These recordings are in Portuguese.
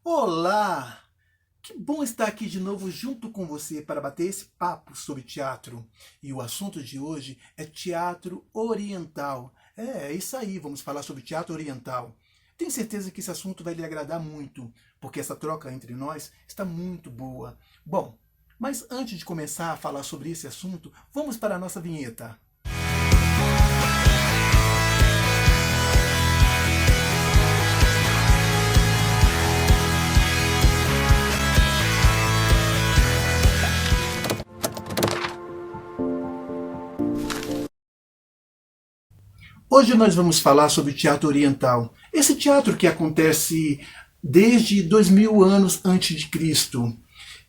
Olá! Que bom estar aqui de novo junto com você para bater esse papo sobre teatro. E o assunto de hoje é teatro oriental. É isso aí, vamos falar sobre teatro oriental. Tenho certeza que esse assunto vai lhe agradar muito, porque essa troca entre nós está muito boa. Bom, mas antes de começar a falar sobre esse assunto, vamos para a nossa vinheta. Hoje nós vamos falar sobre o teatro oriental. Esse teatro que acontece desde 2000 anos antes de Cristo.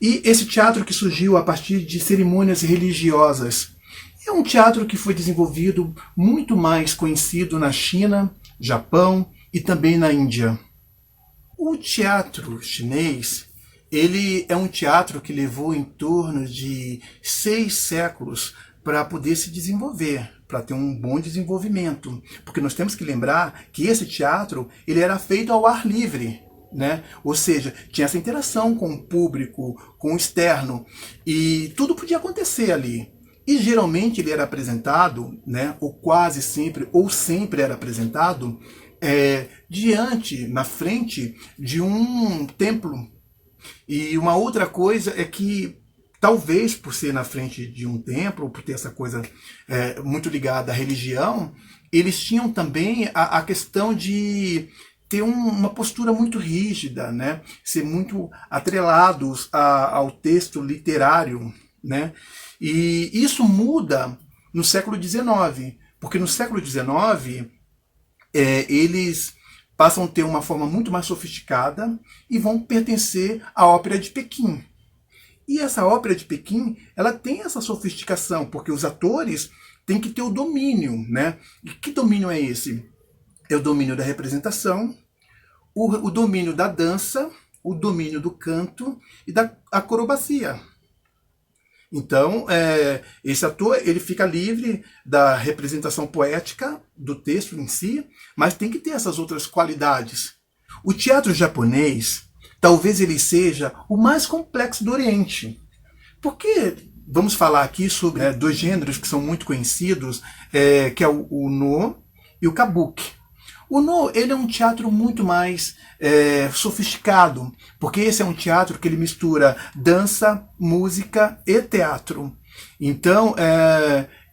E esse teatro que surgiu a partir de cerimônias religiosas. É um teatro que foi desenvolvido muito mais conhecido na China, Japão e também na Índia. O teatro chinês, ele é um teatro que levou em torno de 6 séculos para poder se desenvolver, para ter um bom desenvolvimento. Porque nós temos que lembrar que esse teatro ele era feito ao ar livre, né? Ou seja, tinha essa interação com o público, com o externo, e tudo podia acontecer ali. E geralmente ele era apresentado, né, ou quase sempre, ou sempre era apresentado, na frente de um templo. E uma outra coisa é que, talvez por ser na frente de um templo, por ter essa coisa muito ligada à religião, eles tinham também a questão de ter uma postura muito rígida, né? Ser muito atrelados ao texto literário, né? E isso muda no século XIX, porque no século XIX eles passam a ter uma forma muito mais sofisticada e vão pertencer à Ópera de Pequim. E essa Ópera de Pequim, ela tem essa sofisticação, porque os atores têm que ter o domínio, né? E que domínio é esse? É o domínio da representação, o domínio da dança, o domínio do canto e da acrobacia. Então, esse ator ele fica livre da representação poética do texto em si, mas tem que ter essas outras qualidades. O teatro japonês, talvez ele seja o mais complexo do Oriente. Porque vamos falar aqui sobre dois gêneros que são muito conhecidos, que é o No e o Kabuki. O No ele é um teatro muito mais sofisticado, porque esse é um teatro que ele mistura dança, música e teatro. Então,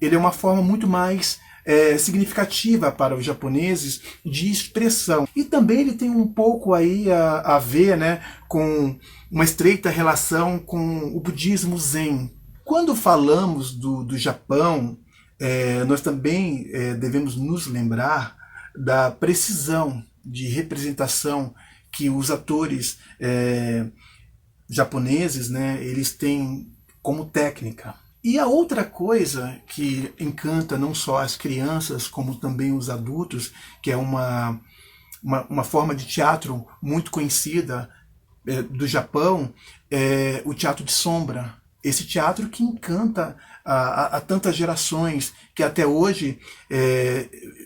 ele é uma forma muito mais significativa para os japoneses de expressão. E também ele tem um pouco aí a ver, né, com uma estreita relação com o budismo Zen. Quando falamos do Japão, nós também devemos nos lembrar da precisão de representação que os atores japoneses, né, eles têm como técnica. E a outra coisa que encanta não só as crianças, como também os adultos, que é uma forma de teatro muito conhecida do Japão, é o teatro de sombra. Esse teatro que encanta a tantas gerações, que até hoje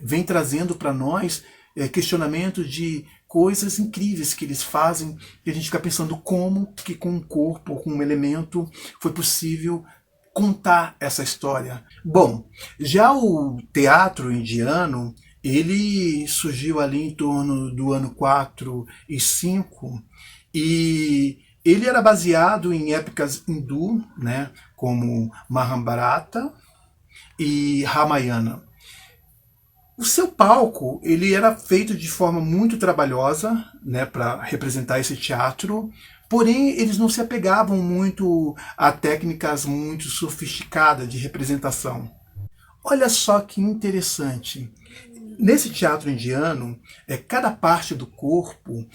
vem trazendo para nós questionamentos de coisas incríveis que eles fazem, e a gente fica pensando como que com um corpo, com um elemento, foi possível contar essa história. Bom, já o teatro indiano, ele surgiu ali em torno do ano 4 e 5, e ele era baseado em épocas hindu, né, como Mahabharata e Ramayana. O seu palco ele era feito de forma muito trabalhosa, né, para representar esse teatro, porém eles não se apegavam muito a técnicas muito sofisticadas de representação. Olha só que interessante. Nesse teatro indiano, cada parte do corpo,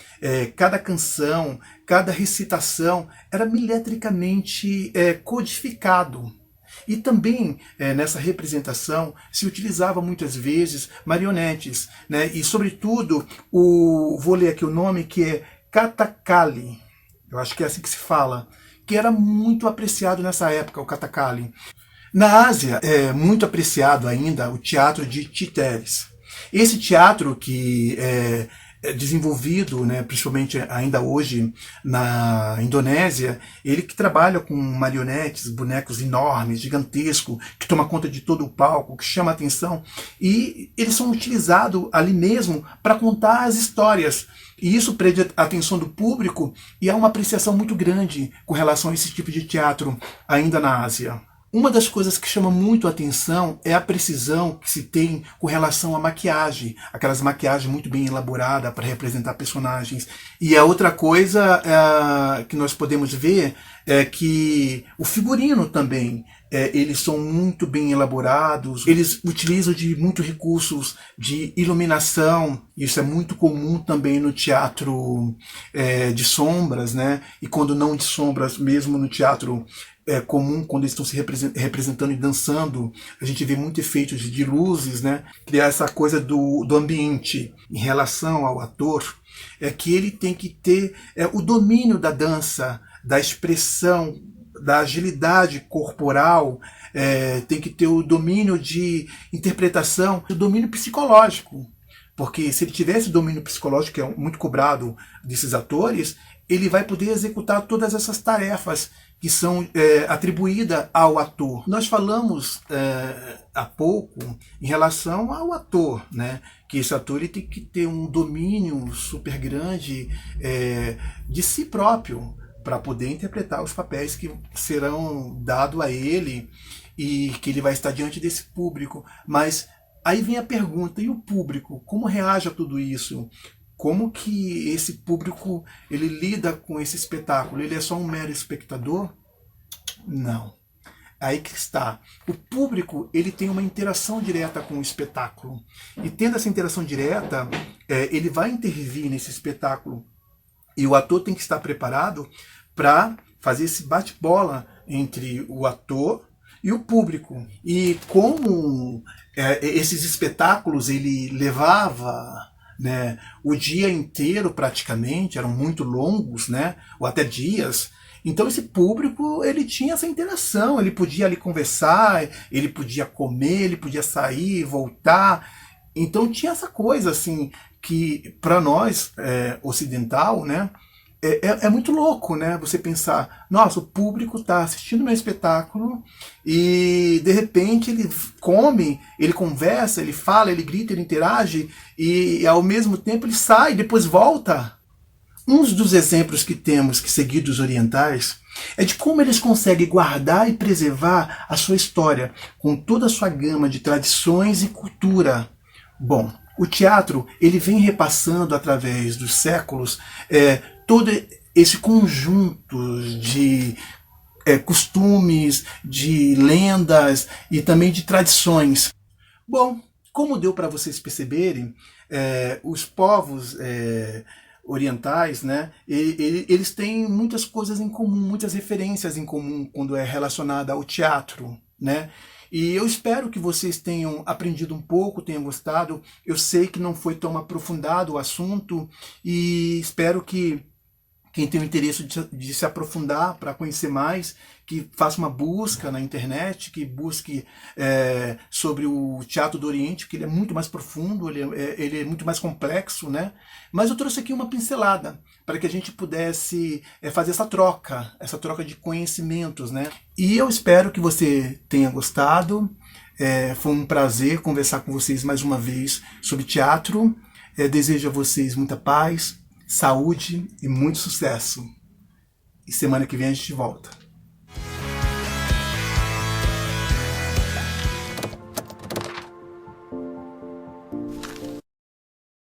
cada canção, cada recitação era milimetricamente codificado. E também nessa representação se utilizava muitas vezes marionetes, né? E sobretudo, vou ler aqui o nome, que é Kathakali, eu acho que é assim que se fala, que era muito apreciado nessa época, o Kathakali. Na Ásia é muito apreciado ainda o teatro de títeres. Esse teatro que desenvolvido, né, principalmente ainda hoje na Indonésia, ele que trabalha com marionetes, bonecos enormes, gigantescos, que toma conta de todo o palco, que chama a atenção, e eles são utilizados ali mesmo para contar as histórias. E isso prende a atenção do público e há uma apreciação muito grande com relação a esse tipo de teatro ainda na Ásia. Uma das coisas que chama muito a atenção é a precisão que se tem com relação à maquiagem, aquelas maquiagens muito bem elaboradas para representar personagens. E a outra coisa que nós podemos ver é que o figurino também, eles são muito bem elaborados, eles utilizam de muitos recursos de iluminação, isso é muito comum também no teatro de sombras, né? E quando não de sombras, mesmo no teatro comum, quando eles estão se representando e dançando, a gente vê muito efeitos de luzes, né? Criar essa coisa do ambiente em relação ao ator, que ele tem que ter o domínio da dança, da expressão, da agilidade corporal, tem que ter o domínio de interpretação, o domínio psicológico. Porque se ele tivesse domínio psicológico, que é muito cobrado desses atores, ele vai poder executar todas essas tarefas que são atribuídas ao ator. Nós falamos há pouco em relação ao ator, né? Que esse ator ele tem que ter um domínio super grande de si próprio para poder interpretar os papéis que serão dados a ele e que ele vai estar diante desse público. Mas aí vem a pergunta, e o público? Como reage a tudo isso? Como que esse público ele lida com esse espetáculo? Ele é só um mero espectador? Não. Aí que está. O público ele tem uma interação direta com o espetáculo. E tendo essa interação direta, ele vai intervir nesse espetáculo. E o ator tem que estar preparado para fazer esse bate-bola entre o ator e o público. E como esses espetáculos ele levava, né, o dia inteiro praticamente, eram muito longos, né, ou até dias. Então esse público ele tinha essa interação, ele podia ali conversar, ele podia comer, ele podia sair, voltar. Então tinha essa coisa assim que para nós ocidental, né, é muito louco, né? Você pensar, nossa, o público está assistindo meu espetáculo e de repente ele come, ele conversa, ele fala, ele grita, ele interage e ao mesmo tempo ele sai, depois volta. Um dos exemplos que temos que seguir dos orientais é de como eles conseguem guardar e preservar a sua história com toda a sua gama de tradições e cultura. Bom, o teatro ele vem repassando através dos séculos todo esse conjunto de costumes, de lendas e também de tradições. Bom, como deu para vocês perceberem, os povos orientais, né, eles têm muitas coisas em comum, muitas referências em comum quando é relacionada ao teatro, né? E eu espero que vocês tenham aprendido um pouco, tenham gostado. Eu sei que não foi tão aprofundado o assunto e espero que quem tem o interesse de se aprofundar para conhecer mais, que faça uma busca na internet, que busque sobre o teatro do Oriente, que ele é muito mais profundo, ele é muito mais complexo, né? Mas eu trouxe aqui uma pincelada para que a gente pudesse fazer essa troca de conhecimentos, né? E eu espero que você tenha gostado. Foi um prazer conversar com vocês mais uma vez sobre teatro. Desejo a vocês muita paz, saúde e muito sucesso. E semana que vem a gente volta.